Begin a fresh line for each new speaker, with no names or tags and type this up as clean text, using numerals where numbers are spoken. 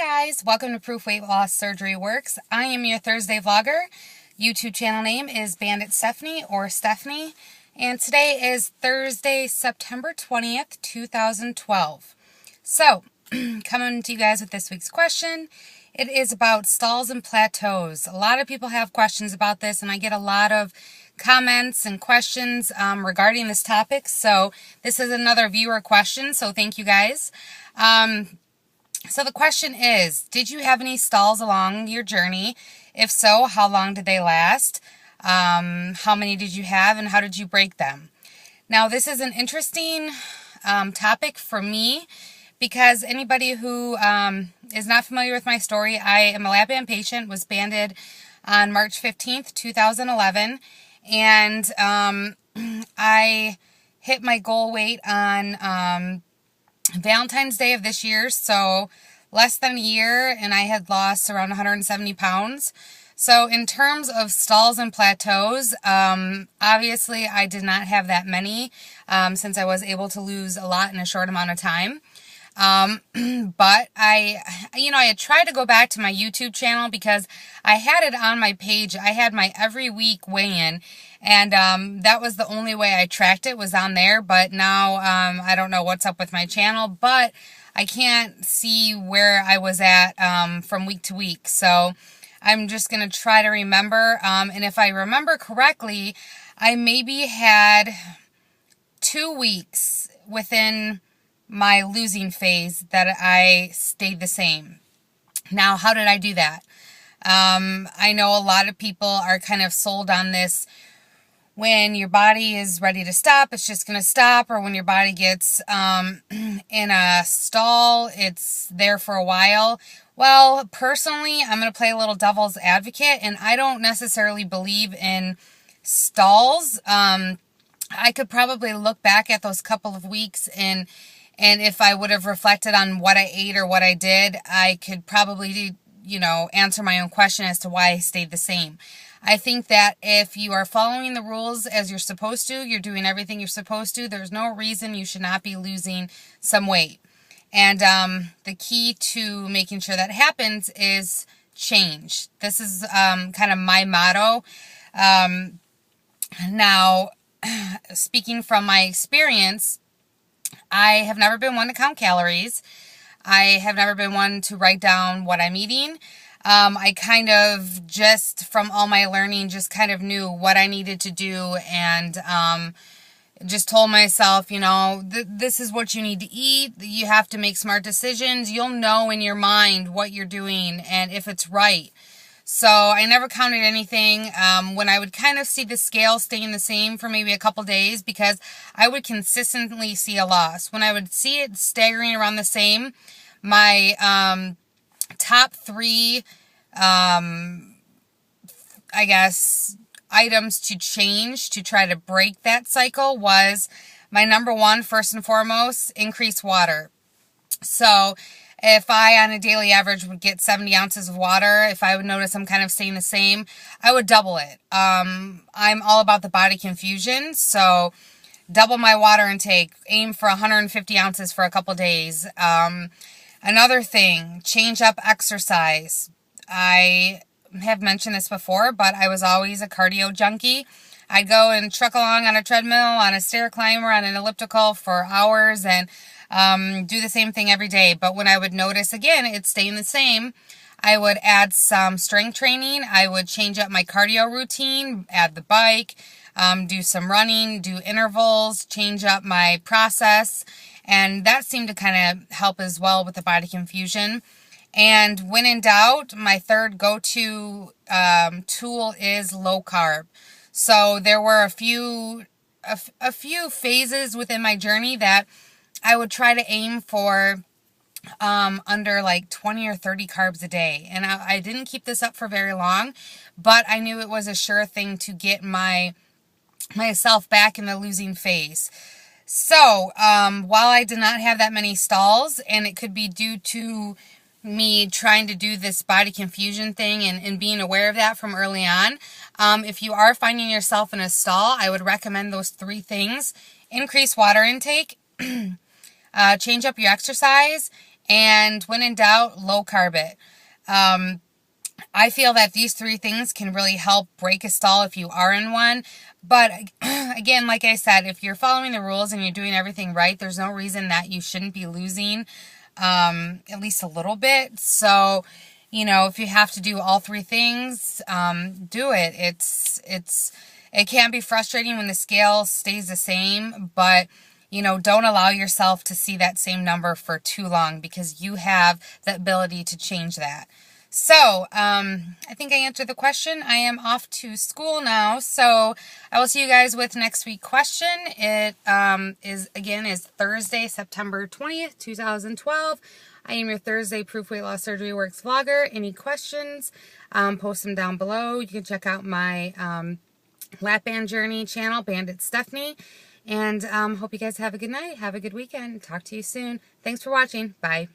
guys, welcome to Proof Weight Loss Surgery Works. I am your Thursday vlogger. YouTube channel name is BanditStephanie or Stephanie. And today is Thursday, September 20th, 2012. So, coming to you guys with this week's question. It is about stalls and plateaus. A lot of people have questions about this, and I get a lot of comments and questions regarding this topic. So this is another viewer question, so thank you guys. So the question is, did you have any stalls along your journey? If so, how long did they last? How many did you have, and how did you break them? Now, this is an interesting topic for me because anybody who is not familiar with my story, I am a lap band patient, was banded on March 15th, 2011, and I hit my goal weight on Valentine's Day of this year, so less than a year, and I had lost around 170 pounds. So in terms of stalls and plateaus, obviously I did not have that many since I was able to lose a lot in a short amount of time. But I had tried to go back to my YouTube channel because I had it on my page. I had my every week weigh-in, and that was the only way I tracked it, was on there. But now I don't know what's up with my channel, but I can't see where I was at from week to week. So I'm just going to try to remember. And if I remember correctly, I maybe had 2 weeks within my losing phase that I stayed the same. Now, how did I do that? I know a lot of people are kind of sold on this. When your body is ready to stop, it's just going to stop. Or when your body gets in a stall, it's there for a while. Well, personally, I'm going to play a little devil's advocate, and I don't necessarily believe in stalls. I could probably look back at those couple of weeks, and if I would have reflected on what I ate or what I did, I could probably, answer my own question as to why I stayed the same. I think that if you are following the rules as you're supposed to, you're doing everything you're supposed to, there's no reason you should not be losing some weight. And the key to making sure that happens is change. This is kind of my motto. Now, speaking from my experience, I have never been one to count calories. I have never been one to write down what I'm eating. I kind of just, from all my learning, just kind of knew what I needed to do, and just told myself, this is what you need to eat. You have to make smart decisions. You'll know in your mind what you're doing and if it's right. So I never counted anything. When I would kind of see the scale staying the same for maybe a couple days, because I would consistently see a loss. When I would see it staggering around the same, my top three, items to change to try to break that cycle was my number one, first and foremost, increase water. So if I, on a daily average, would get 70 ounces of water, if I would notice I'm kind of staying the same, I would double it. I'm all about the body confusion, so double my water intake, aim for 150 ounces for a couple days. Another thing, change up exercise. I have mentioned this before, but I was always a cardio junkie. I'd go and truck along on a treadmill, on a stair climber, on an elliptical for hours, and do the same thing every day. But when I would notice, again, it's staying the same, I would add some strength training. I would change up my cardio routine, add the bike, do some running, do intervals, change up my process. And that seemed to kind of help as well with the body confusion. And when in doubt, my third go-to tool is low carb. So there were a few phases within my journey that I would try to aim for under like 20 or 30 carbs a day. And I didn't keep this up for very long, but I knew it was a sure thing to get myself back in the losing phase. So while I did not have that many stalls, and it could be due to me trying to do this body confusion thing and being aware of that from early on, if you are finding yourself in a stall, I would recommend those 3 things. Increase water intake, change up your exercise, And when in doubt, low carb it. I feel that these 3 things can really help break a stall if you are in one. But again, like I said, if you're following the rules and you're doing everything right, there's no reason that you shouldn't be losing at least a little bit. So, you know, if you have to do all 3 things, do it. It can be frustrating when the scale stays the same, but you know, don't allow yourself to see that same number for too long, because you have the ability to change that. So, I think I answered the question. I am off to school now, so I will see you guys with next week's question. It is Thursday, September 20th, 2012. I am your Thursday Proof Weight Loss Surgery Works vlogger. Any questions, post them down below. You can check out my lap band journey channel, BanditStephanie. And hope you guys have a good night. Have a good weekend. Talk to you soon. Thanks for watching. Bye.